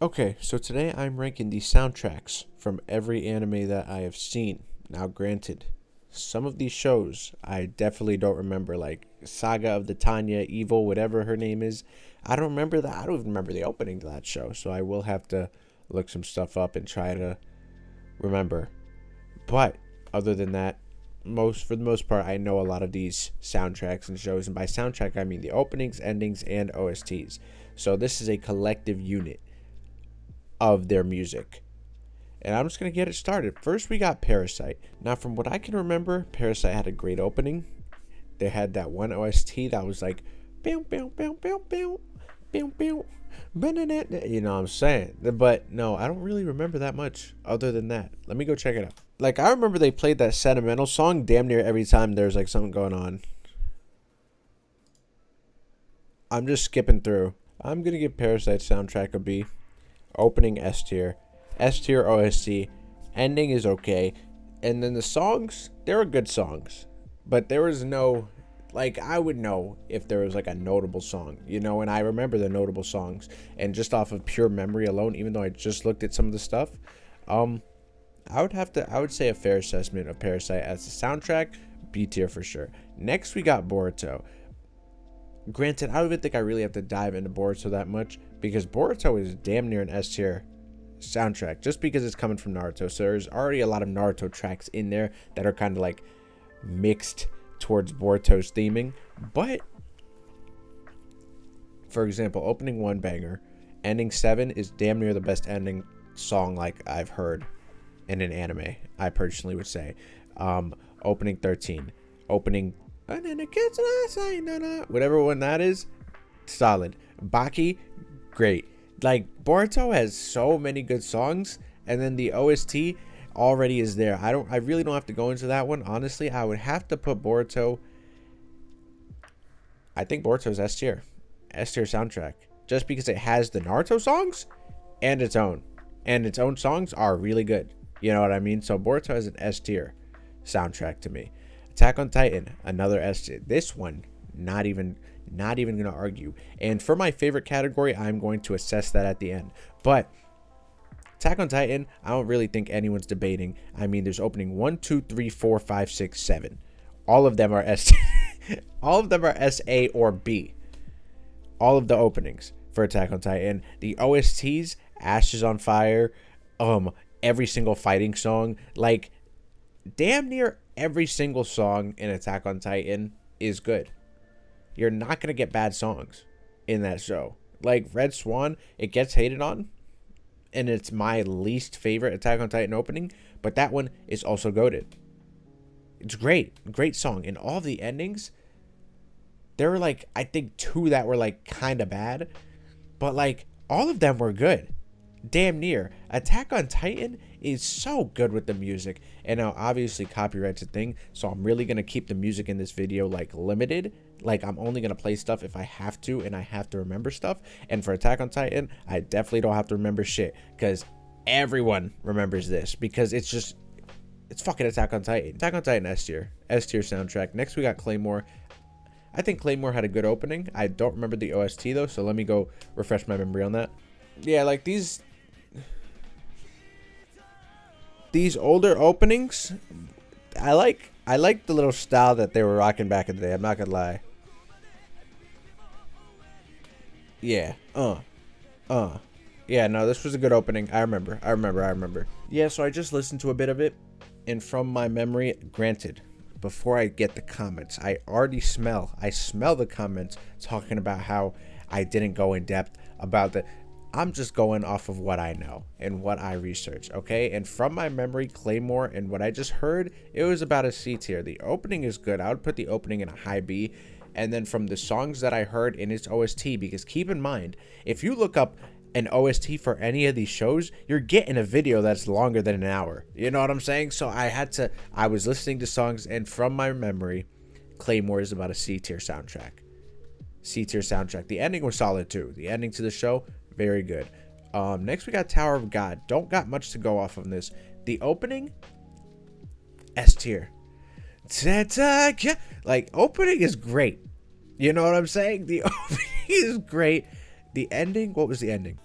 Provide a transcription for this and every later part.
Okay, so today I'm ranking the soundtracks from every anime that I have seen. Now, granted, some of these shows I definitely don't remember, like Saga of the Tanya, Evil, whatever her name is. I don't remember that. I don't even remember the opening to that show, so I will have to look some stuff up and try to remember. But other than that, for the most part, I know a lot of these soundtracks and shows, and by soundtrack I mean the openings, endings, and OSTs. So this is a collective unit of their music. And I'm just going to get it started. First, we got Parasite. Now, from what I can remember, Parasite had a great opening. They had that one OST that was like, bow, bow, bow, bow, bow, bow, bow, you know what I'm saying? But no, I don't really remember that much other than that. Let me go check it out. Like, I remember they played that sentimental song damn near every time there's like something going on. I'm just skipping through. I'm going to give Parasite soundtrack a B. Opening S tier. S tier OST. Ending is okay. And then the songs, they were good songs. But there was no, like, I would know if there was like a notable song, you know, and I remember the notable songs. And just off of pure memory alone, even though I just looked at some of the stuff, I would say a fair assessment of Parasite as a soundtrack, B tier for sure. Next we got Boruto. Granted, I don't even think I really have to dive into Boruto that much because Boruto is damn near an S tier soundtrack just because it's coming from Naruto. So there's already a lot of Naruto tracks in there that are kind of like mixed towards Boruto's theming. But for example, opening 1 banger, ending 7 is damn near the best ending song like I've heard in an anime, I personally would say. Opening 13, opening whatever one that is, solid. Baki, great. Like, Boruto has so many good songs, and then the OST already is there. I really don't have to go into that one. Honestly, I would have to put Boruto. I think Boruto's S tier soundtrack, just because it has the Naruto songs and its own songs are really good. You know what I mean? So Boruto has an S tier soundtrack to me. Attack on Titan, another S tier. This one, not even gonna argue. And for my favorite category, I'm going to assess that at the end. But Attack on Titan, I don't really think anyone's debating. I mean, there's opening 1, 2, 3, 4, 5, 6, 7. All of them are S. All of them are S, A, or B. All of the openings for Attack on Titan. The OSTs, Ashes on Fire, every single fighting song, like damn near every single song in Attack on Titan is good. You're not gonna get bad songs in that show. Like Red Swan, it gets hated on, and it's my least favorite Attack on Titan opening, but that one is also goated. It's great song. And all the endings, there were like, I think 2 that were like kind of bad, but like all of them were good. Damn near. Attack on Titan is so good with the music. And now obviously copyright's a thing, so I'm really gonna keep the music in this video like limited. Like, I'm only gonna play stuff if I have to, and I have to remember stuff. And for Attack on Titan, I definitely don't have to remember shit, because everyone remembers this, because it's fucking Attack on Titan. Attack on Titan S tier soundtrack. Next we got Claymore. I think Claymore had a good opening. I don't remember the OST though, so let me go refresh my memory on that. Yeah, like these older openings, I like the little style that they were rocking back in the day. I'm not gonna lie. Yeah. Yeah, no, this was a good opening. I remember. Yeah, so I just listened to a bit of it, and from my memory, granted, before I get the comments, I smell the comments talking about how I didn't go in depth about the. I'm just going off of what I know and what I researched, okay? And from my memory, Claymore and what I just heard, it was about a C tier. The opening is good. I would put the opening in a high B. And then from the songs that I heard in its OST, because keep in mind, if you look up an OST for any of these shows, you're getting a video that's longer than an hour. You know what I'm saying? So I was listening to songs, and from my memory, Claymore is about a C tier soundtrack. C tier soundtrack. The ending was solid too. The ending to the show, very good. Next we got Tower of God. Don't got much to go off of this. The opening, S tier. Like, opening is great. You know what I'm saying? The opening is great. The ending, what was the ending?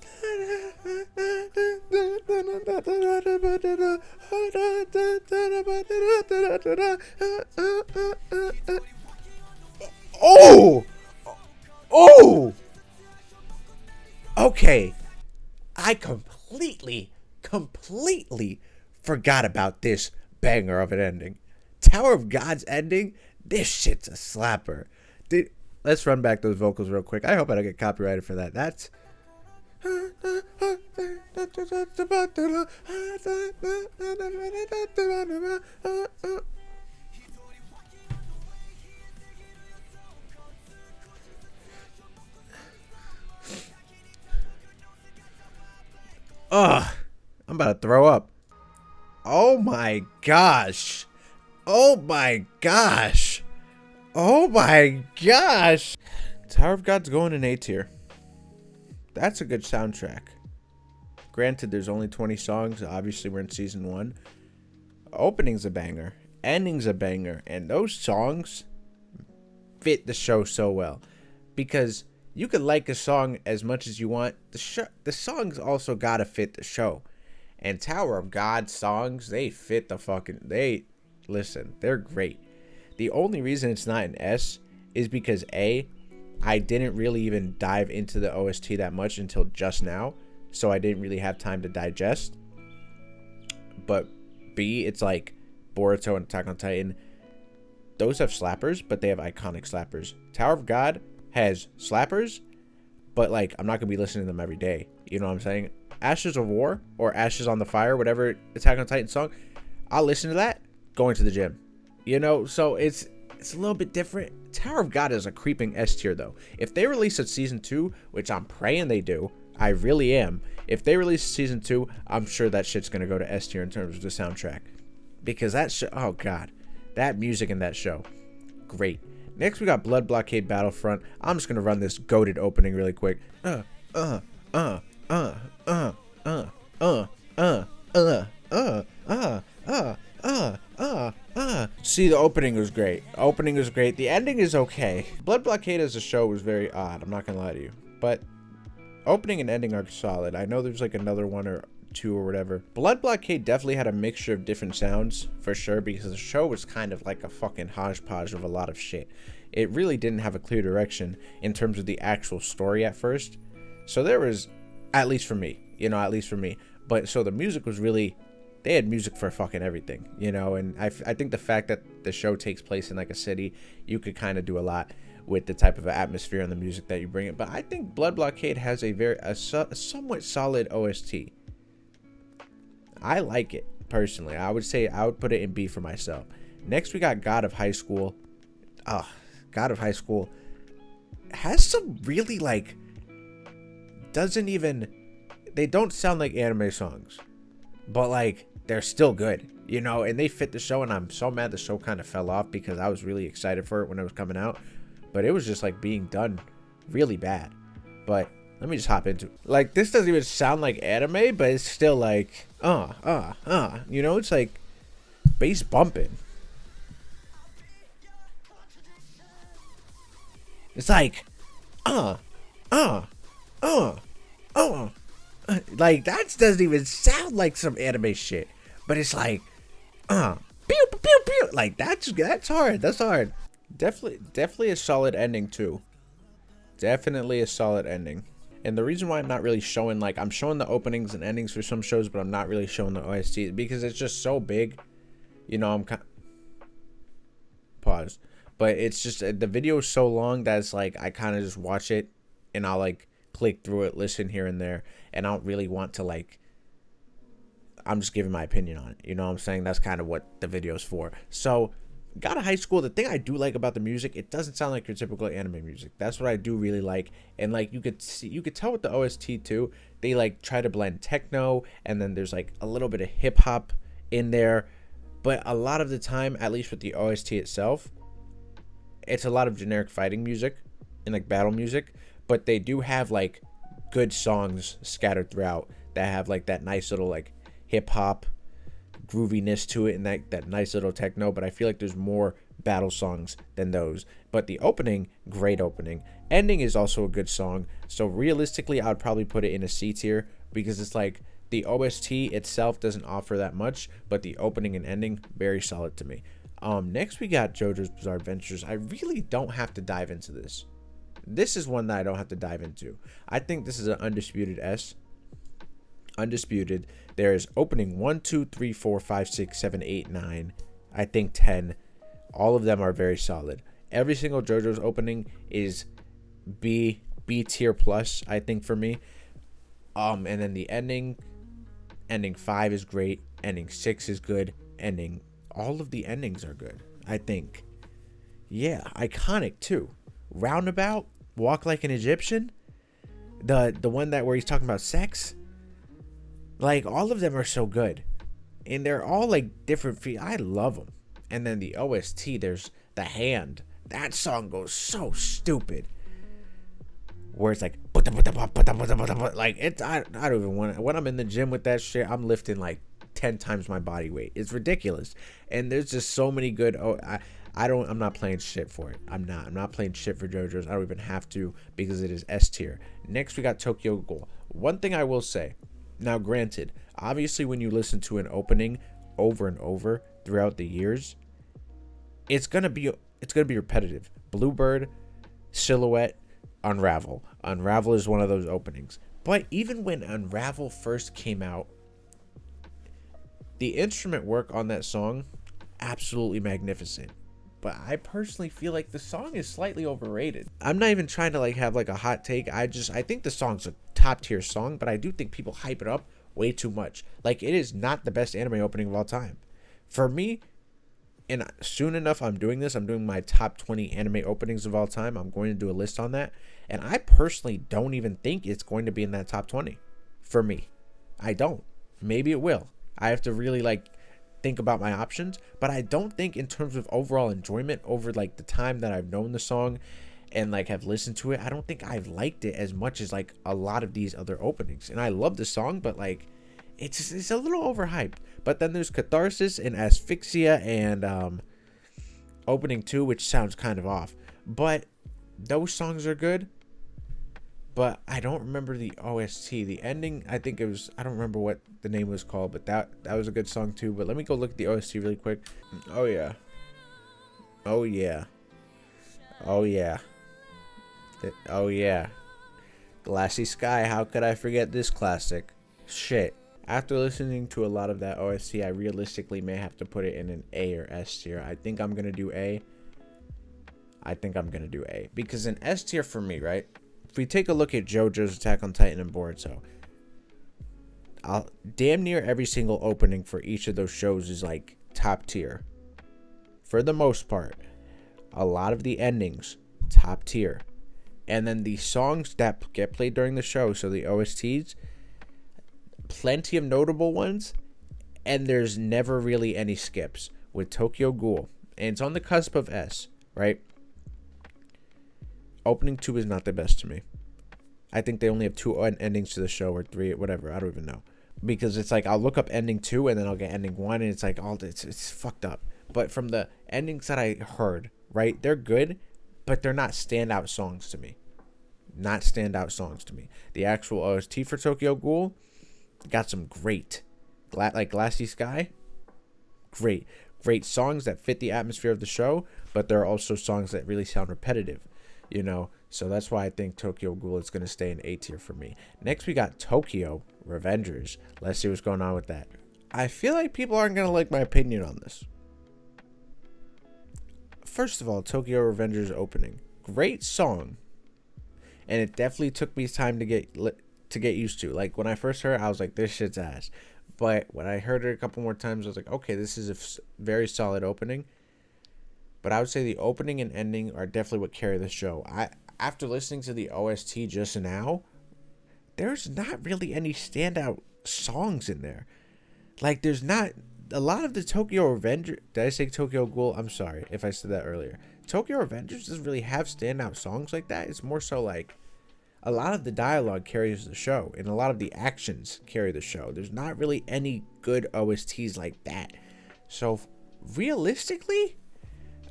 Oh! Oh! Okay. I completely forgot about this banger of an ending. Tower of God's ending? This shit's a slapper. Dude, let's run back those vocals real quick. I hope I don't get copyrighted for that. That's... Ugh, I'm about to throw up. Oh my gosh. Oh my gosh. Oh my gosh. Tower of God's going in A tier. That's a good soundtrack. Granted, there's only 20 songs. Obviously, we're in season 1. Opening's a banger. Ending's a banger. And those songs fit the show so well. Because you could like a song as much as you want. The songs also gotta fit the show. And Tower of God songs, they fit the fucking... Listen, they're great. The only reason it's not an S is because A, I didn't really even dive into the OST that much until just now. So I didn't really have time to digest. But B, it's like Boruto and Attack on Titan. Those have slappers, but they have iconic slappers. Tower of God has slappers, but like I'm not gonna be listening to them every day. You know what I'm saying? Ashes of War or Ashes on the Fire, whatever Attack on Titan song, I'll listen to that going to the gym. You know, so it's a little bit different. Tower of God is a creeping S tier though. If they release a season 2, which I'm praying they do, I really am. If they release season 2, I'm sure that shit's gonna go to S tier in terms of the soundtrack, because that oh god, that music in that show, great. Next we got Blockade Battlefront. I'm just gonna run this goated opening really quick. See, the opening was great. Opening was great. The ending is okay. Blockade as a show was very odd. I'm not gonna lie to you, but opening and ending are solid. I know there's like another one or two or whatever. Blockade definitely had a mixture of different sounds for sure, because the show was kind of like a fucking hodgepodge of a lot of shit. It really didn't have a clear direction in terms of the actual story at first. So there was, at least for me, but so the music was really, they had music for fucking everything, and I think the fact that the show takes place in like a city, you could kind of do a lot with the type of atmosphere and the music that you bring in. But I think Blockade has a somewhat solid OST. I like it personally. I would say I would put it in B for myself. Next we got God of High School. God of High School has some really like, they don't sound like anime songs, but like they're still good, and they fit the show. And I'm so mad the show kind of fell off because I was really excited for it when it was coming out, but it was just like being done really bad. But let me just hop into it. Like, this doesn't even sound like anime, but it's still like it's like bass bumping. It's like like that doesn't even sound like some anime shit, but it's like pew pew pew pew. Like that's hard. That's hard. Definitely a solid ending too. Definitely a solid ending. And the reason why I'm not really showing, like, I'm showing the openings and endings for some shows, but I'm not really showing the OST because it's just so big. I'm pause. But it's just, the video is so long that it's like I kind of just watch it and I'll like click through it, listen here and there, and I don't really want to like, I'm just giving my opinion on it. You know what I'm saying? That's kind of what the video's for. So God of High School, the thing I do like about the music, it doesn't sound like your typical anime music. That's what I do really like. And like you could tell with the OST too, they like try to blend techno, and then there's like a little bit of hip hop in there. But a lot of the time, at least with the OST itself, it's a lot of generic fighting music and like battle music. But they do have like good songs scattered throughout that have like that nice little like hip hop grooviness to it and that nice little techno. But I feel like there's more battle songs than those. But the opening, great opening. Ending is also a good song. So realistically, I would probably put it in a C tier because it's like The OST itself doesn't offer that much, but the opening and ending, very solid to me. Next we got JoJo's Bizarre Adventures. I really don't have to dive into this. This is one that I don't have to dive into. I think this is an undisputed S. Undisputed. There's opening 1, 2, 3, 4, 5, 6, 7, 8, 9. I think 10. All of them are very solid. Every single JoJo's opening is B tier plus, I think, for me. And then the ending 5 is great. Ending 6 is good. All of the endings are good, I think. Yeah, iconic too. Roundabout, Walk Like an Egyptian. The one where he's talking about sex. Like, all of them are so good. And they're all like different. I love them. And then the OST, there's The Hand. That song goes so stupid. Where it's like, like it's, I don't even want to, when I'm in the gym with that shit, I'm lifting like 10 times my body weight. It's ridiculous. And there's just so many good, I'm not playing shit for it. I'm not playing shit for JoJo's. I don't even have to, because it is S tier. Next we got Tokyo Ghoul. One thing I will say, now granted, obviously when you listen to an opening over and over throughout the years, it's gonna be repetitive. Bluebird, Silhouette, Unravel. Unravel is one of those openings. But even when Unravel first came out, the instrument work on that song, absolutely magnificent. But I personally feel like the song is slightly overrated. I'm not even trying to like have like a hot take. I think the song's a top tier song, but I do think people hype it up way too much. Like, it is not the best anime opening of all time. For me, and soon enough I'm doing my top 20 anime openings of all time. I'm going to do a list on that. And I personally don't even think it's going to be in that top 20 for me. I don't. Maybe it will. I have to really like think about my options, but I don't think in terms of overall enjoyment over like the time that I've known the song and like have listened to it, I don't think I've liked it as much as like a lot of these other openings. And I love the song, but like it's a little overhyped. But then there's Catharsis and Asphyxia and opening 2, which sounds kind of off, but those songs are good. But I don't remember the OST. The ending, I think it was, I don't remember what the name was called, but that was a good song too. But let me go look at the OST really quick. Oh yeah. Oh yeah. Oh yeah. Oh yeah. Glassy Sky, how could I forget this classic? Shit. After listening to a lot of that OST, I realistically may have to put it in an A or S tier. I think I'm going to do A. Because an S tier for me, right? If we take a look at JoJo's, Attack on Titan, and Boruto, damn near every single opening for each of those shows is like top tier. For the most part, a lot of the endings, top tier. And then the songs that get played during the show, so the OSTs, plenty of notable ones, and there's never really any skips with Tokyo Ghoul. And it's on the cusp of S, right? Opening 2 is not the best to me. I think they only have 2 endings to the show, or 3, whatever. I don't even know. Because it's like, I'll look up ending 2 and then I'll get ending 1, and it's like, it's fucked up. But from the endings that I heard, right, they're good, but they're not standout songs to me. The actual OST for Tokyo Ghoul got some great, like Glassy Sky, great songs that fit the atmosphere of the show, but there are also songs that really sound repetitive. You know, so that's why I think Tokyo Ghoul is going to stay in A tier for me. Next, we got Tokyo Revengers. Let's see what's going on with that. I feel like people aren't going to like my opinion on this. First of all, Tokyo Revengers opening. Great song. And it definitely took me time to get used to. Like, when I first heard it, I was like, this shit's ass. But when I heard it a couple more times, I was like, okay, this is a very solid opening. But I would say the opening and ending are definitely what carry the show. After listening to the OST just now, there's not really any standout songs in there. Like, there's not a lot of the Tokyo Revengers. Did I say Tokyo Ghoul? I'm sorry if I said that earlier. Tokyo Revengers doesn't really have standout songs like that. It's more so like a lot of the dialogue carries the show, and a lot of the actions carry the show. There's not really any good OSTs like that. So realistically,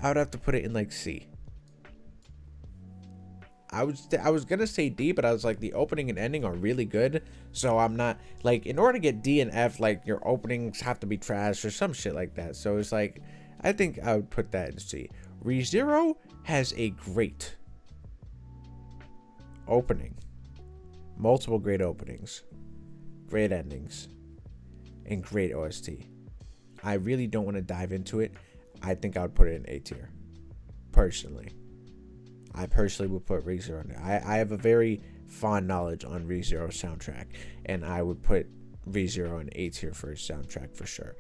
I would have to put it in like C. I was gonna say D, but I was like, the opening and ending are really good, so I'm not like, in order to get D and F, like your openings have to be trash or some shit like that. So it's like, I think I would put that in C. ReZero has a great opening, multiple great openings, great endings, and great OST. I really don't want to dive into it. I think I would put it in A tier. Personally, I personally would put ReZero in there. I have a very fond knowledge on ReZero's soundtrack, and I would put ReZero in A tier for his soundtrack for sure.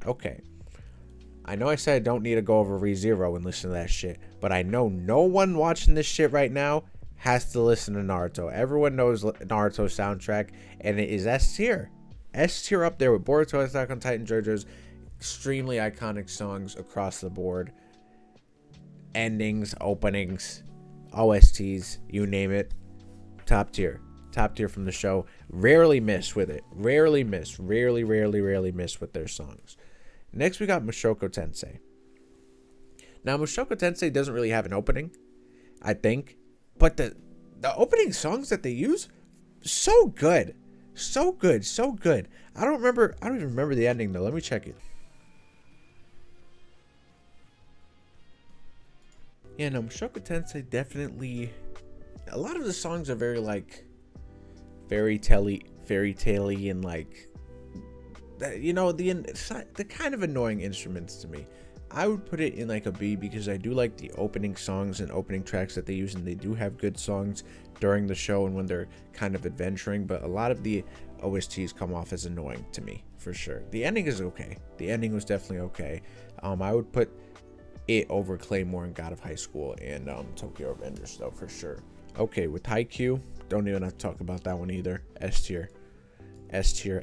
Okay. I know I said I don't need to go over ReZero and listen to that shit, but I know no one watching this shit right now has to listen to Naruto. Everyone knows Naruto's soundtrack, and it is S tier. S tier up there with Boruto, Attack on Titan, Jojo's extremely iconic songs across the board. Endings, openings, OSTs, you name it. Top tier. Top tier from the show. Rarely miss with it. Rarely miss with their songs. Next, we got Mashoko Tensei. Now, Mashoko Tensei doesn't really have an opening, I think. But the opening songs that they use, so good. So good. I don't even remember the ending, though. Let me check it. Yeah, no, Mashoko Tensei definitely... A lot of the songs are very, like, fairy tale-y and, like... You know, the kind of annoying instruments to me. I would put it in like a B because I do like the opening songs and opening tracks that they use, and they do have good songs during the show and when they're kind of adventuring, but a lot of the OSTs come off as annoying to me for sure. The ending is okay. The ending was definitely okay. I would put it over Claymore and God of High School and Tokyo Avengers though for sure. Okay, with Haikyuu, don't even have to talk about that one either. S tier. S tier.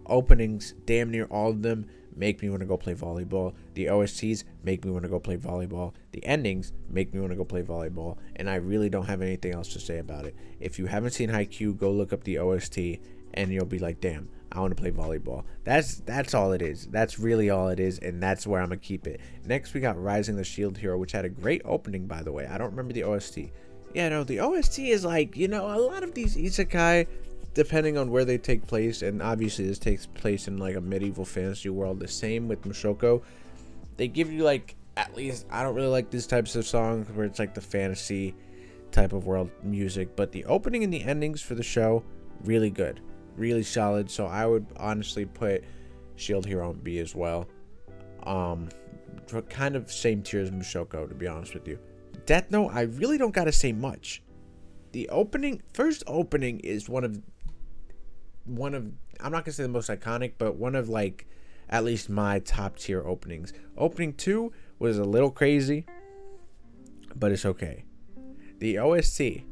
Openings, damn near all of them, make me want to go play volleyball. The OSTs make me want to go play volleyball. The endings make me want to go play volleyball. And I really don't have anything else to say about it. If you haven't seen Haikyuu, go look up the OST and you'll be like, damn, I want to play volleyball. That's all it is. That's really all it is, and that's where I'm going to keep it. Next, we got Rising the Shield Hero, which had a great opening, by the way. I don't remember the OST. Yeah, no, the OST is like, you know, a lot of these isekai, depending on where they take place, and obviously this takes place in like a medieval fantasy world, the same with Mashoko, they give you like, at least, I don't really like these types of songs where it's like the fantasy type of world music, but the opening and the endings for the show, really good, really solid, so I would honestly put Shield Hero in B as well. Kind of same tier as Mashoko, to be honest with you. Death Note, I really don't gotta say much. The first opening is one of I'm not gonna say the most iconic, but one of like at least my top tier openings. Opening 2 was a little crazy, but it's okay. The OST,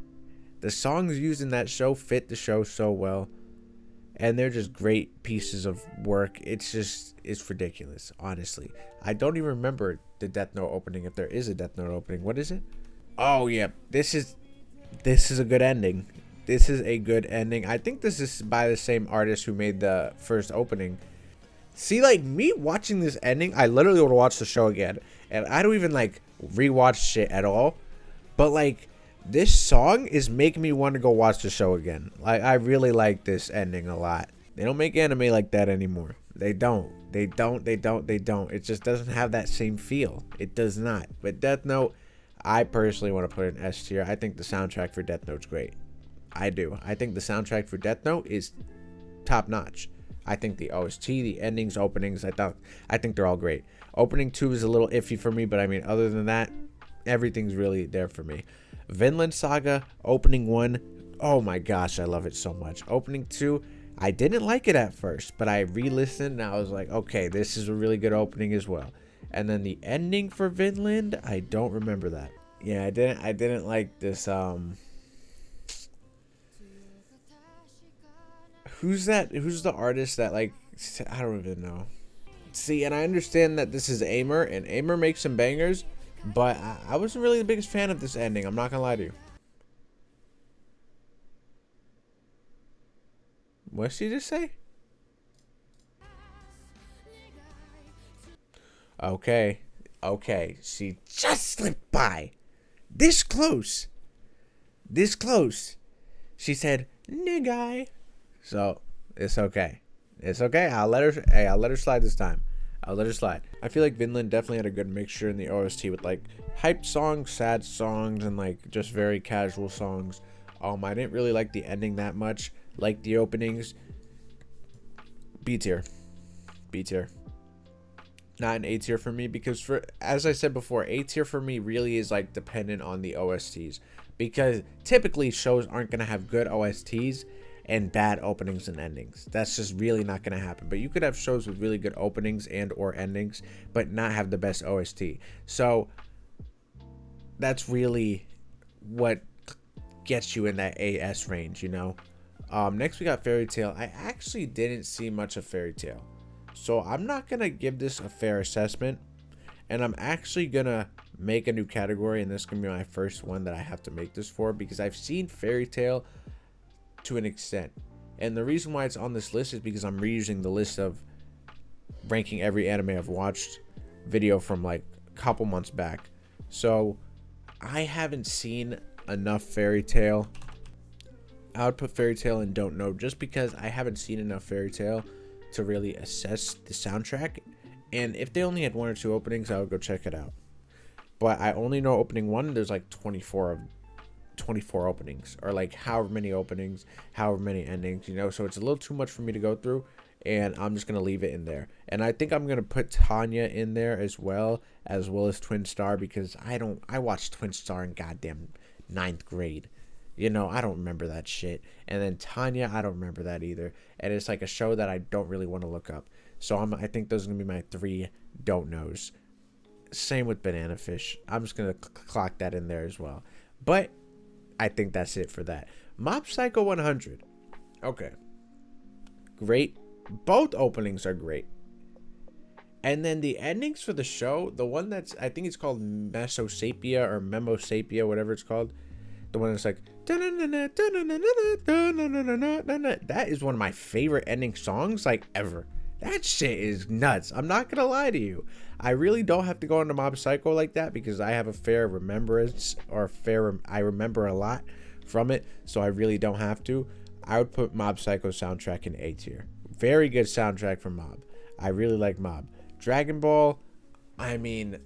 the songs used in that show fit the show so well, and they're just great pieces of work. It's ridiculous, honestly. I don't even remember the Death Note opening, if there is a Death Note opening. What is it? Oh yeah, this is a good ending. This is a good ending. I think this is by the same artist who made the first opening. See, like, me watching this ending, I literally want to watch the show again, and I don't even like rewatch shit at all, but like, this song is making me want to go watch the show again. Like, I really like this ending a lot. They don't make anime like that anymore. They don't. It just doesn't have that same feel. It does not. But Death Note, I personally want to put it in S tier. I think the soundtrack for Death Note's great. I do. I think the soundtrack for Death Note is top notch. I think the OST, the endings, openings, I think they're all great. Opening 2 is a little iffy for me, but I mean, other than that, everything's really there for me. Vinland Saga, opening 1, oh my gosh, I love it so much. Opening 2, I didn't like it at first, but I re-listened and I was like, okay, this is a really good opening as well. And then the ending for Vinland, I don't remember that. Yeah, I didn't like this. Who's that? Who's the artist that, like, I don't even know. See, and I understand that this is Aimer, and Aimer makes some bangers, but I wasn't really the biggest fan of this ending. I'm not gonna lie to you. What did she just say? Okay. Okay, she just slipped by. This close. This close. She said, nigga. So, it's okay. It's okay. I'll let her slide this time. I'll let her slide. I feel like Vinland definitely had a good mixture in the OST with like hyped songs, sad songs, and like just very casual songs. I didn't really like the ending that much. Like the openings. B tier. B tier. Not an A tier for me, because as I said before, A tier for me really is like dependent on the OSTs, because typically shows aren't going to have good OSTs and bad openings and endings. That's just really not going to happen. But you could have shows with really good openings and or endings but not have the best OST. So that's really what gets you in that AS range, you know. Next we got Fairy Tail. I actually didn't see much of Fairy Tail, so I'm not gonna give this a fair assessment, and I'm actually gonna make a new category, and this is gonna be my first one that I have to make this for, because I've seen Fairy Tail to an extent, and the reason why it's on this list is because I'm reusing the list of ranking every anime I've watched video from like a couple months back. So I haven't seen enough Fairy Tail. I would put Fairy Tail and Don't Know, just because I haven't seen enough Fairy Tail to really assess the soundtrack. And if they only had 1 or 2 openings, I would go check it out. But I only know opening 1. There's like 24 openings, or like however many openings, however many endings, you know. So it's a little too much for me to go through, and I'm just gonna leave it in there. And I think I'm gonna put Tanya in there as well as Twin Star, because I watched Twin Star in goddamn 9th grade. You know, I don't remember that shit. And then Tanya, I don't remember that either. And it's like a show that I don't really want to look up. So I think those are going to be my 3 don't knows. Same with Banana Fish. I'm just going to clock that in there as well. But I think that's it for that. Mob Psycho 100. Okay. Great. Both openings are great. And then the endings for the show, the one that's, I think it's called Mesosapia or Memosapia, whatever it's called. The one that's like, that is one of my favorite ending songs like ever. That shit is nuts. I'm not gonna lie to you. I really don't have to go into Mob Psycho like that, because I have a fair remembrance, or I remember a lot from it, so I really don't have to. I would put Mob Psycho soundtrack in A tier. Very good soundtrack from Mob. I really like Mob. Dragon Ball, I mean,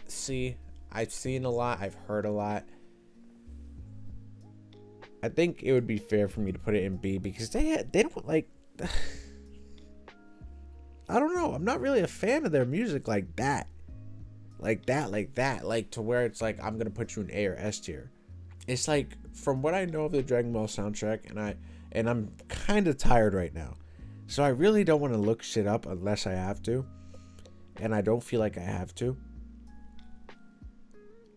see, I've seen a lot, I've heard a lot. I think it would be fair for me to put it in B, because they don't like, I don't know, I'm not really a fan of their music like that like to where it's like I'm gonna put you in A or S tier. It's like, from what I know of the Dragon Ball soundtrack, and I'm kind of tired right now, so I really don't want to look shit up unless I have to, and I don't feel like I have to.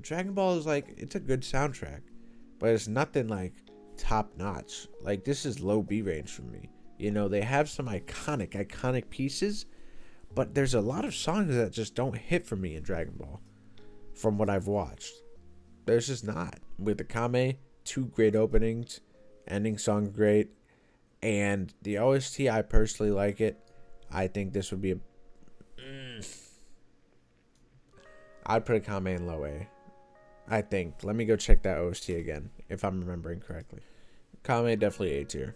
Dragon Ball is like, it's a good soundtrack, but it's nothing like top notch. Like, this is low B range for me. You know, they have some iconic pieces, but there's a lot of songs that just don't hit for me in Dragon Ball from what I've watched. There's just not. With the Kame, 2 great openings, ending song great, and the OST, I personally like it. I think this would be I'd put a Kame in low A. I think. Let me go check that OST again, if I'm remembering correctly. Kame definitely A tier.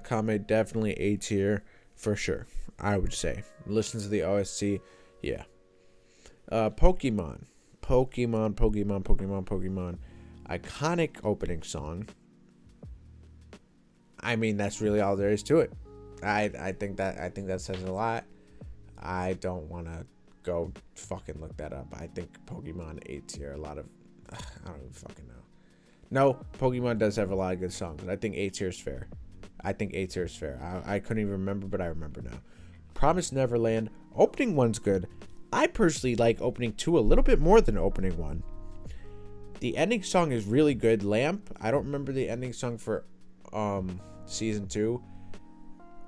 Kame definitely A tier for sure, I would say. Listen to the OST, yeah. Pokemon. Iconic opening song. I mean, that's really all there is to it. I think that says a lot. I don't want to go fucking look that up. I think Pokemon A tier. A lot of, I don't even fucking know. No, Pokemon does have a lot of good songs, and I think A tier is fair. I couldn't even remember, but I remember now. Promised Neverland. Opening 1's good. I personally like opening 2 a little bit more than opening 1. The ending song is really good. Lamp. I don't remember the ending song for season 2.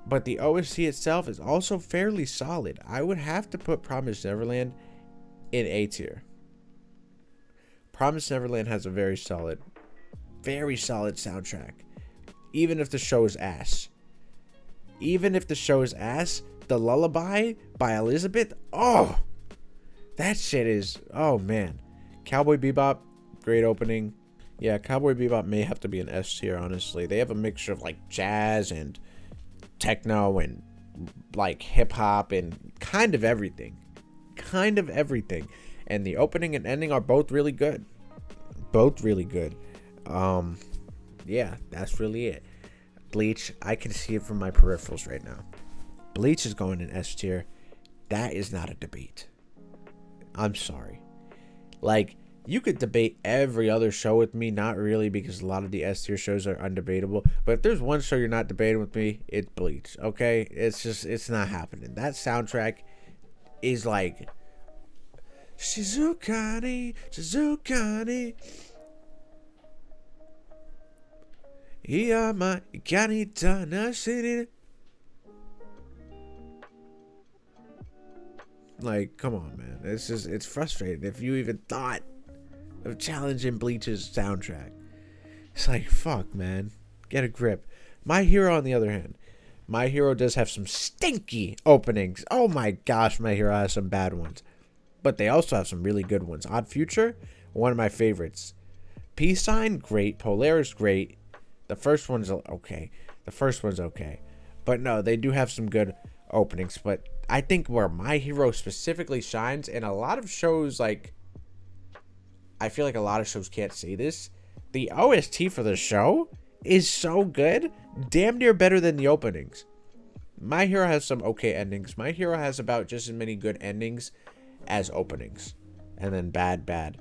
But the OST itself is also fairly solid. I would have to put Promised Neverland in A tier. Promised Neverland has a very solid soundtrack. Even if the show is ass. The Lullaby by Elizabeth, oh, That shit is, oh man. Cowboy Bebop, great opening. Yeah, Cowboy Bebop may have to be an S tier, honestly. They have a mixture of like jazz and techno and like hip hop and kind of everything. Kind of everything. And the opening and ending are both really good. Both really good. Yeah, that's really it. Bleach, I can see it from my peripherals right now. Bleach is going in S tier. That is not a debate. I'm sorry. Like, you could debate every other show with me, not really, because a lot of the S tier shows are undebatable. But if there's one show you're not debating with me, it's Bleach. Okay? It's not happening. That soundtrack is like Shizukani. Iyama Ikanita Nashiri. Like, come on, man. It's frustrating. If you even thought of challenging Bleach's soundtrack, it's like, fuck, man. Get a grip. My Hero, on the other hand, My Hero does have some stinky openings. Oh my gosh, My Hero has some bad ones. But they also have some really good ones. Odd Future, one of my favorites. Peace Sign, great. Polaris, great. The first one's okay. But no, they do have some good openings. But I think where My Hero specifically shines, and a lot of shows, like, I feel like a lot of shows can't say this, the OST for the show is so good, damn near better than the openings. My Hero has some okay endings. My Hero has about just as many good endings as openings, and then bad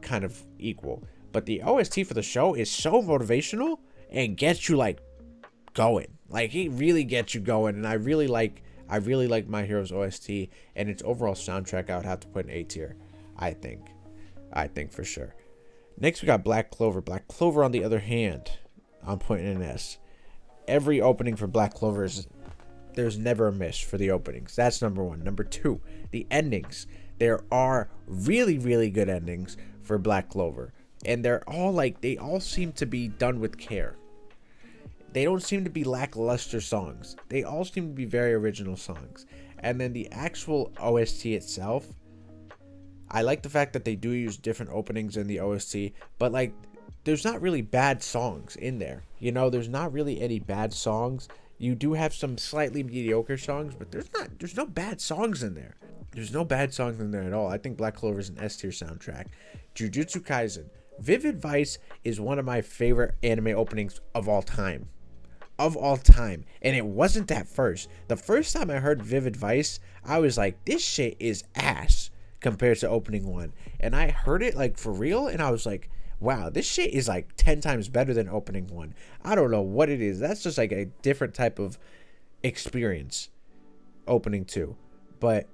kind of equal. But the OST for the show is so motivational and gets you like going. Like, it really gets you going, and I really like My Hero's OST, and its overall soundtrack I would have to put in A tier. I think for sure. Next we got Black Clover. Black Clover, on the other hand, I'm putting in S. Every opening for Black Clover there's never a miss for the openings. That's number one. Number two, the endings. There are really, really good endings for Black Clover. And they all seem to be done with care. They don't seem to be lackluster songs. They all seem to be very original songs. And then the actual OST itself, I like the fact that they do use different openings in the OST, but like, there's not really bad songs in there. You know, there's not really any bad songs. You do have some slightly mediocre songs, but there's no bad songs in there. There's no bad songs in there at all. I think Black Clover is an S tier soundtrack. Jujutsu Kaisen. Vivid Vice is one of my favorite anime openings of all time. And it wasn't at first. The first time I heard Vivid Vice, I was like, this shit is ass compared to opening one. And I heard it like for real, and I was like, wow, this shit is like 10 times better than opening one. I don't know what it is. That's just like a different type of experience, opening two. But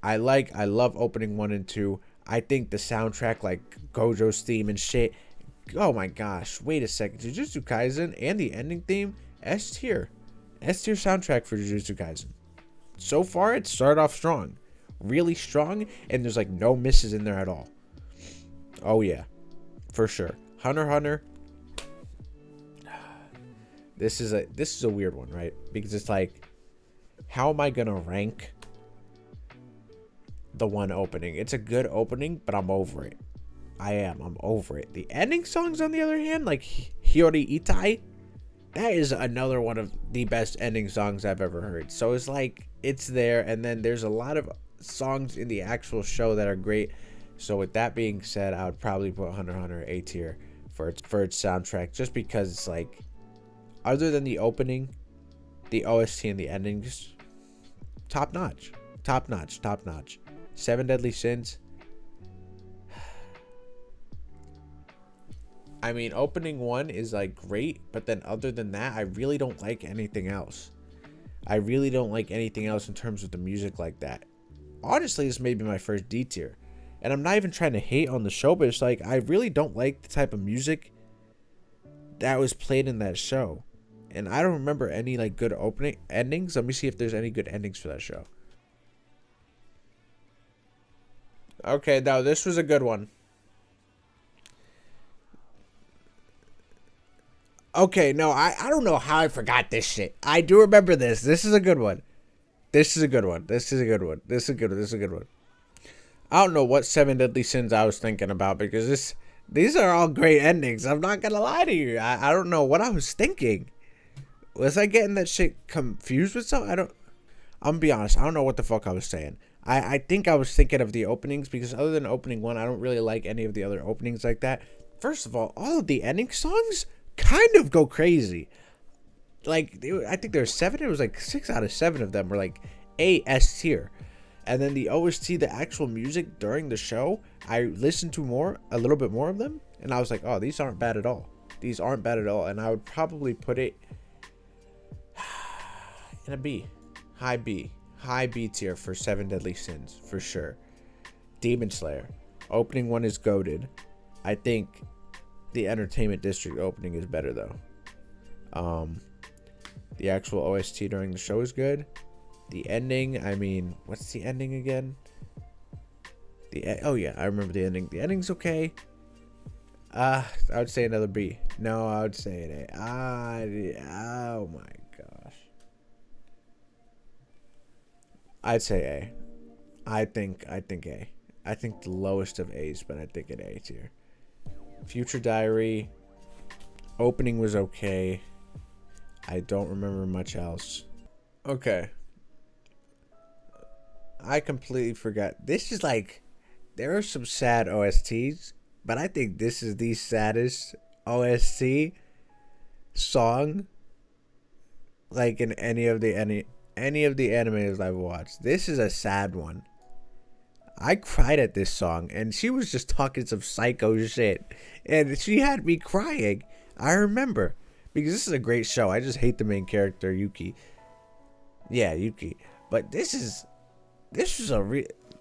I love opening 1 and 2. I think the soundtrack, like Gojo's theme and shit, oh my gosh, wait a second. Jujutsu Kaisen and the ending theme, S tier. S tier soundtrack for Jujutsu Kaisen. So far, it started off strong. Really strong, and there's like no misses in there at all. Oh yeah, for sure. Hunter x Hunter. This is a weird one, right? Because it's like, how am I gonna rank the one opening? It's a good opening, but I'm over it. I'm over it. The ending songs, on the other hand, like Hiyori Itai, that is another one of the best ending songs I've ever heard. So it's like, it's there, and then there's a lot of songs in the actual show that are great. So with that being said, I would probably put Hunter x Hunter A tier for its soundtrack, just because it's like, other than the opening, the OST and the endings, top notch. Seven Deadly Sins. I mean, opening 1 is like great, but then other than that, I really don't like anything else. I really don't like anything else in terms of the music like that. Honestly, this may be my first D tier. And I'm not even trying to hate on the show, but it's like, I really don't like the type of music that was played in that show. And I don't remember any like good opening endings. Let me see if there's any good endings for that show. Okay, now this was a good one. Okay, no, I don't know how I forgot this shit. I do remember this. This is a good one. This is a good one. I don't know what Seven Deadly Sins I was thinking about, because these are all great endings. I'm not gonna lie to you. I don't know what I was thinking. Was I getting that shit confused with something? I'm gonna be honest, I don't know what the fuck I was saying. I think I was thinking of the openings, because other than opening one, I don't really like any of the other openings like that. First of all of the ending songs kind of go crazy. Like, I think there's 7. It was like 6 out of 7 of them were like S tier. And then the OST, the actual music during the show, I listened to a little bit more of them, and I was like, oh, these aren't bad at all. These aren't bad at all. And I would probably put it in a B. High B tier for Seven Deadly Sins, for sure. Demon Slayer. Opening one is goated. I think the Entertainment District opening is better, though. The actual OST during the show is good. The ending, I mean, what's the ending again? Oh yeah, I remember the ending. The ending's okay. I would say another B. No, I would say an A. Oh my gosh. I'd say A. I think A. I think the lowest of A's, but I think an A tier. Future Diary. Opening was okay. I don't remember much else. Okay. I completely forgot. This is like, there are some sad OSTs, but I think this is the saddest OST song, like, in any of the animes I've watched. This is a sad one. I cried at this song, and she was just talking some psycho shit, and she had me crying. I remember, because this is a great show. I just hate the main character, Yuki. Yeah, Yuki. But this is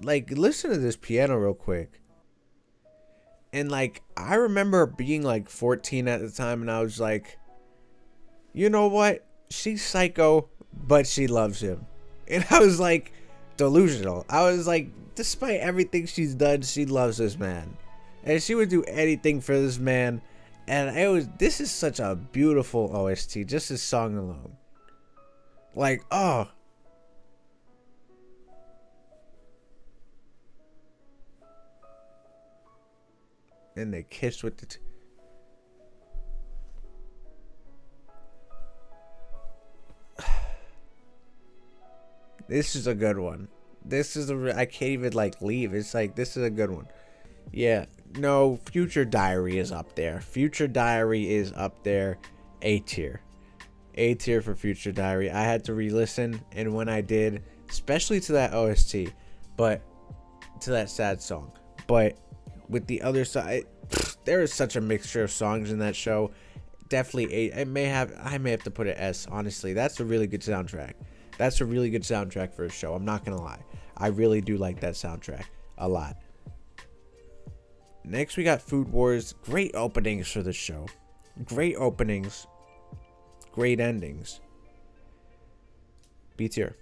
like, listen to this piano real quick. And like, I remember being like 14 at the time, and I was like, you know what? She's psycho, but she loves him. And I was like, delusional. I was like, despite everything she's done, she loves this man. And she would do anything for this man. And this is such a beautiful OST, just this song alone. Like, oh. And they kiss with the this is a good one. I can't even like leave. It's like, this is a good one. Yeah, no, Future Diary is up there. Future Diary is up there. A tier. A tier for Future Diary. I had to re-listen, and when I did, especially to that OST, but to that sad song, but with the other side, there is such a mixture of songs in that show. Definitely A. I may have to put it S. Honestly, that's a really good soundtrack. That's a really good soundtrack for a show. I'm not gonna lie. I really do like that soundtrack a lot. Next, we got Food Wars. Great openings for the show. Great openings. Great endings. B tier.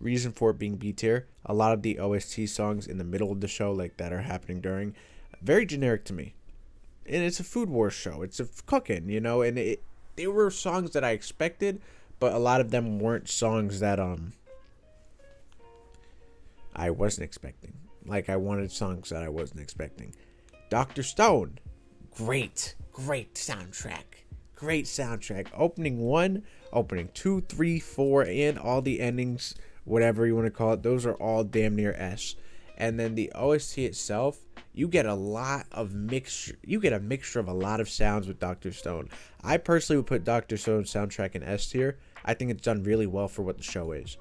Reason for it being B tier: a lot of the OST songs in the middle of the show, like that are happening during, very generic to me. And it's a Food Wars show. It's a cooking, you know, and they were songs that I expected, but a lot of them weren't songs that I wasn't expecting. Like, I wanted songs that I wasn't expecting. Dr. Stone, great soundtrack. Great soundtrack. Opening 1, opening 2, 3, 4, and all the endings, whatever you want to call it, those are all damn near S. And then the OST itself, you get a mixture of a lot of sounds with Dr. Stone. I personally would put Dr. Stone's soundtrack in S tier. I think it's done really well for what the show is.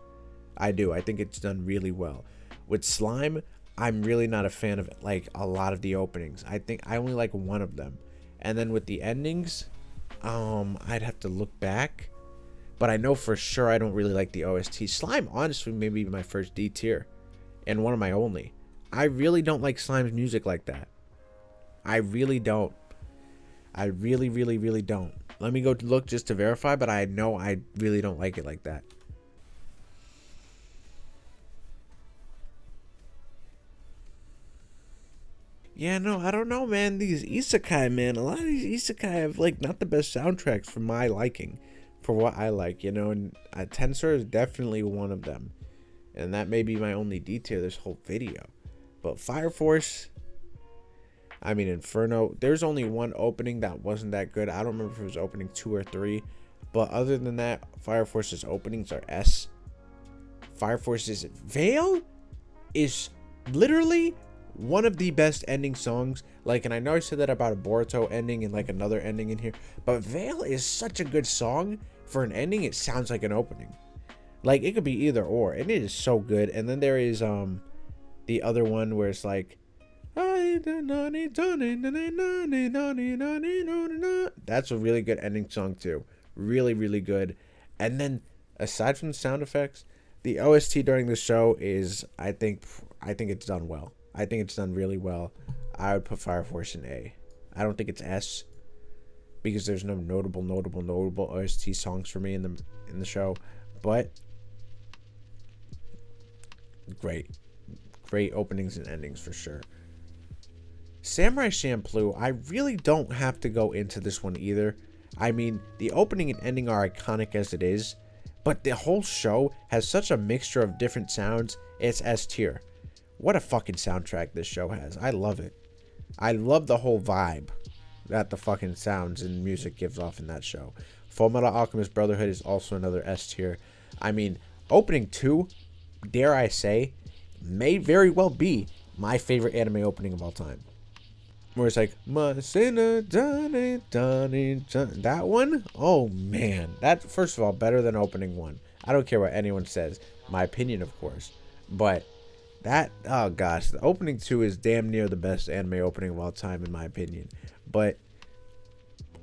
I do. I think it's done really well. With Slime, I'm really not a fan of like a lot of the openings. I think I only like one of them. And then with the endings, I'd have to look back, but I know for sure I don't really like the OST. Slime, honestly, maybe my first D tier, and one of my only. I really don't like Slime's music like that. I really don't. I really, really, really don't. Let me go look just to verify, but I know I really don't like it like that. Yeah, no, I don't know, man. These isekai, man, a lot of these isekai have, like, not the best soundtracks for my liking, for what I like, you know, and Tensor is definitely one of them. And that may be my only detail this whole video. But Fire Force, I mean Inferno, there's only one opening that wasn't that good. I don't remember if it was opening 2 or 3. But other than that, Fire Force's openings are S. Fire Force's Veil is literally one of the best ending songs. Like, and I know I said that about a Boruto ending and like another ending in here, but Veil is such a good song for an ending. It sounds like an opening. Like, it could be either or, and it is so good. And then there is the other one where it's like, that's a really good ending song too. Really, really good. And then aside from the sound effects, the OST during the show is, I think it's done well. I think it's done really well. I would put Fire Force in A. I don't think it's S, because there's no notable OST songs for me in the show. But great openings and endings for sure. Samurai Champloo, I really don't have to go into this one either. I mean, the opening and ending are iconic as it is, but the whole show has such a mixture of different sounds. It's S tier. What a fucking soundtrack this show has. I love it. I love the whole vibe that the fucking sounds and music gives off in that show. Fullmetal Alchemist Brotherhood is also another S tier. I mean, opening 2, dare I say, may very well be my favorite anime opening of all time. Where it's like, that one? Oh man. That, first of all, better than opening 1. I don't care what anyone says. My opinion, of course. But that, oh gosh, the opening 2 is damn near the best anime opening of all time in my opinion. But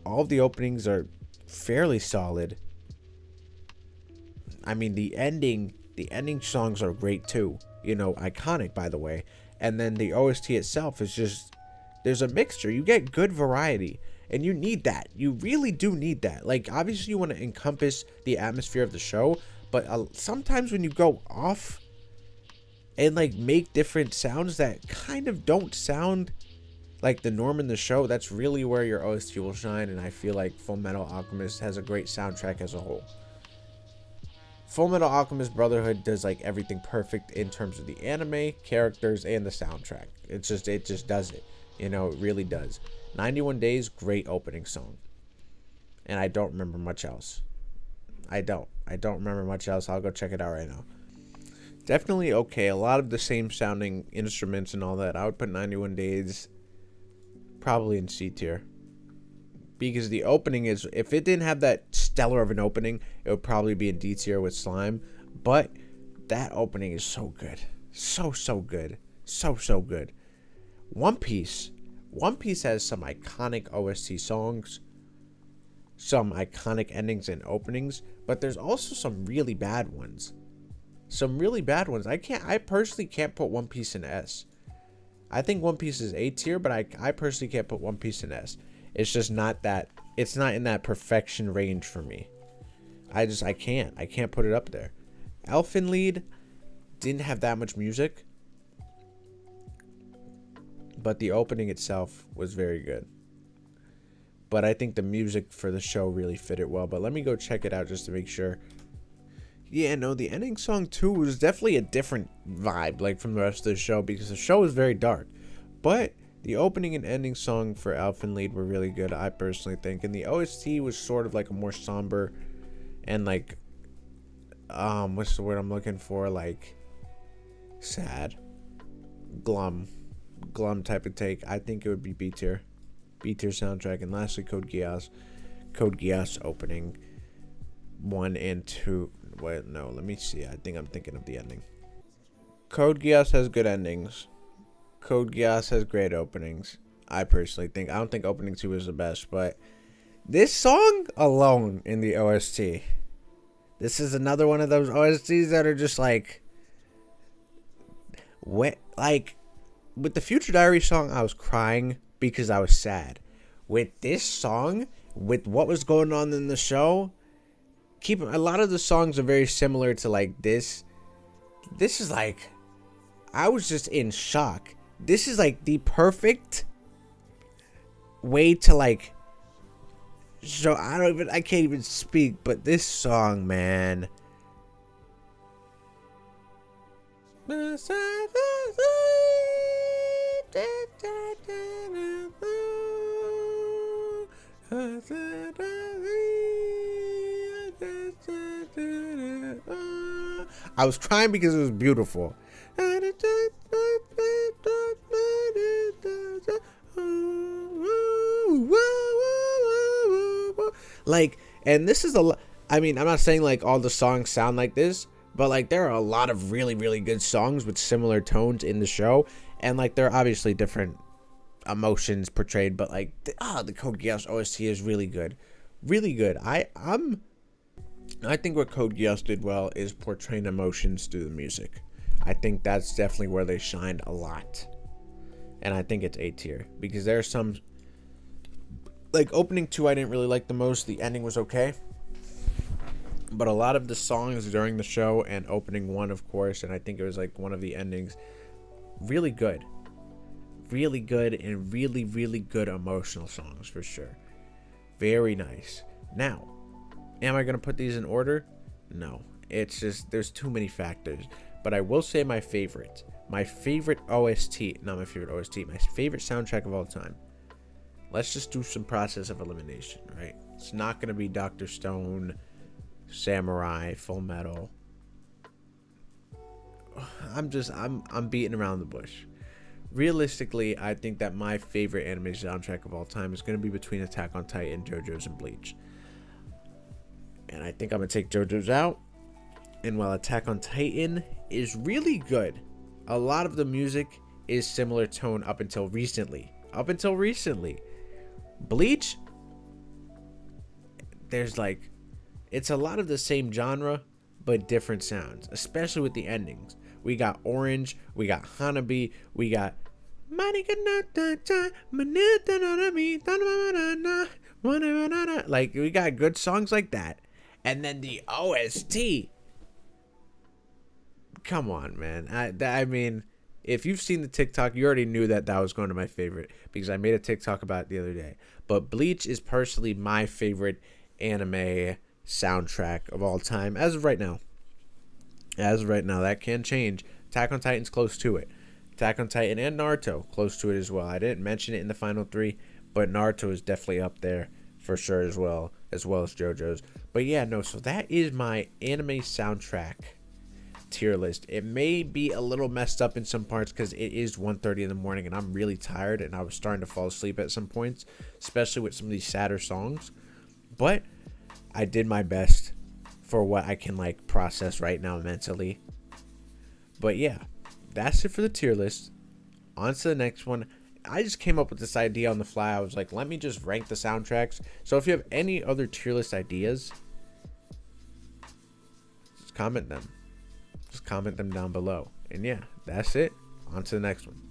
all of the openings are fairly solid. I mean, the ending songs are great too. You know, iconic, by the way. And then the OST itself is just, there's a mixture. You get good variety, and you need that. You really do need that. Like, obviously you want to encompass the atmosphere of the show, but sometimes when you go off and like make different sounds that kind of don't sound like the norm in the show, that's really where your OST will shine. And I feel like Fullmetal Alchemist has a great soundtrack as a whole. Fullmetal Alchemist Brotherhood does like everything perfect in terms of the anime, characters, and the soundtrack. It just does it. You know, it really does. 91 Days, great opening song. And I don't remember much else. I don't remember much else. I'll go check it out right now. Definitely okay. A lot of the same sounding instruments and all that. I would put 91 Days probably in C tier. Because the opening is, if it didn't have that stellar of an opening, it would probably be in D tier with Slime. But that opening is so good. So good. So good. One Piece has some iconic OST songs, some iconic endings and openings, but there's also some really bad ones. I personally can't put One Piece in S. I think One Piece is A tier, but I personally can't put One Piece in S. It's just not that, it's not in that perfection range for me. I can't put it up there. Elfen Lied didn't have that much music, but the opening itself was very good. But I think the music for the show really fit it well. But let me go check it out just to make sure. Yeah, no, the ending song too was definitely a different vibe, like from the rest of the show, because the show is very dark. But the opening and ending song for Elfen Lied were really good, I personally think. And the OST was sort of like a more somber and like, what's the word I'm looking for? Like, sad, glum type of take. I think it would be B tier soundtrack. And lastly, Code Geass opening 1 and 2. Wait, no, let me see. I think I'm thinking of the ending. Code Geass has good endings. Code Geass has great openings. I personally think. I don't think opening 2 is the best, but this song alone in the OST, this is another one of those OSTs that are just like, what, like, with the Future Diary song, I was crying because I was sad. With this song, with what was going on in the show, a lot of the songs are very similar to like this. This is like, I was just in shock. This is like the perfect way to like show. I can't even speak, but this song, man. Beside I was crying because it was beautiful. Like, and this is I mean, I'm not saying like all the songs sound like this, but like there are a lot of really, really good songs with similar tones in the show, and like there are obviously different emotions portrayed, but like the Code Geass OST is really good, really good. I think what Code Geass did well is portraying emotions through the music. I think that's definitely where they shined a lot, and I think it's A tier because there are some, like opening 2 I didn't really like the most. The ending was okay, but a lot of the songs during the show and opening 1, of course, and I think it was like one of the endings, really good, and really, really good emotional songs for sure. Very nice. Now, am I going to put these in order? No. It's just, there's too many factors. But I will say my favorite OST, not my favorite OST, my favorite soundtrack of all time. Let's just do some process of elimination, right? It's not going to be Dr. Stone, Samurai, Fullmetal. I'm beating around the bush. Realistically, I think that my favorite anime soundtrack of all time is going to be between Attack on Titan, JoJo's, and Bleach. And I think I'm going to take JoJo's out. And while Attack on Titan is really good, a lot of the music is similar tone up until recently. Bleach, there's like, it's a lot of the same genre, but different sounds, especially with the endings. We got Orange, we got Hanabi, we got like, we got good songs like that. And then the OST, come on, man. I mean, if you've seen the TikTok, you already knew that was going to my favorite because I made a TikTok about it the other day. But Bleach is personally my favorite anime soundtrack of all time as of right now. That can change. Attack on Titan's close to it. Attack on Titan and Naruto close to it as well. I didn't mention it in the final 3, but Naruto is definitely up there for sure as well as JoJo's. But yeah, no, so that is my anime soundtrack tier list. It may be a little messed up in some parts because it is 1:30 in the morning and I'm really tired and I was starting to fall asleep at some points, especially with some of these sadder songs. But I did my best for what I can like process right now mentally. But yeah, that's it for the tier list. On to the next one. I just came up with this idea on the fly. I was like, let me just rank the soundtracks. So if you have any other tier list ideas, just comment them. Just comment them down below. And yeah, that's it. On to the next one.